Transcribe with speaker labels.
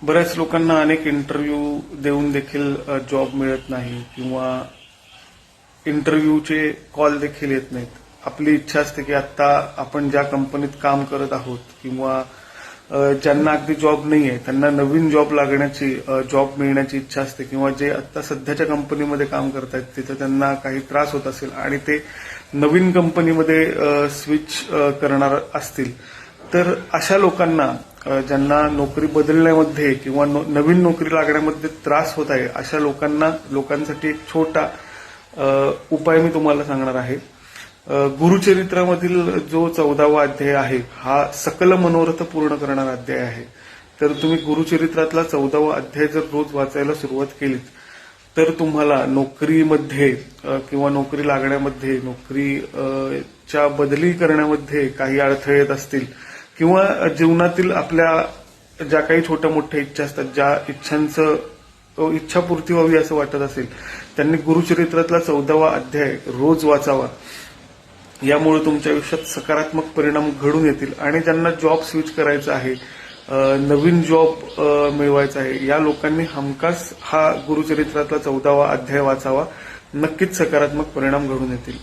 Speaker 1: बऱ्याच लोकांना अनेक इंटरव्ह्यू देऊन देखील जॉब मिळत नाही किंवा इंटरव्ह्यूचे कॉल देखील येत नाहीत. आपली इच्छा असते की आता आपण ज्या कंपनीत काम करत आहोत किंवा ज्यांना अगदी जॉब नाही आहे त्यांना नवीन जॉब लागण्याची जॉब मिळण्याची इच्छा असते किंवा जे आता सध्याच्या कंपनीमध्ये काम करतायत तिथे त्यांना काही त्रास होत असेल आणि ते नवीन कंपनीमध्ये स्विच करणार असतील तर अशा लोकांना ज्यांना नोकरी बदलण्यामध्ये किंवा नवीन नोकरी लागण्यामध्ये त्रास होत आहे अशा लोकांसाठी एक छोटा उपाय मी तुम्हाला सांगणार आहे. गुरुचरित्रामधील जो 14वा अध्याय आहे हा सकल मनोरथ पूर्ण करणारा अध्याय आहे. तर तुम्ही गुरुचरित्रातला 14वा अध्याय जर रोज वाचायला सुरुवात केलीत तर तुम्हाला नोकरीमध्ये किंवा नोकरी लागण्यामध्ये नोकरीच्या बदली करण्यामध्ये काही अडथळे येत असतील किंवा जीवनातील आपल्या ज्या काही छोट्या मोठ्या इच्छा असतात ज्या इच्छापूर्ती व्हावी असं वाटत असेल त्यांनी गुरुचरित्रातला 14वा अध्याय रोज वाचावा. यामुळे तुमच्या आयुष्यात सकारात्मक परिणाम घडून येतील आणि ज्यांना जॉब स्विच करायचा आहे नवीन जॉब मिळवायचा आहे या लोकांनी हमखास हा गुरुचरित्रातला 14वा अध्याय वाचावा. नक्कीच सकारात्मक परिणाम घडून येतील.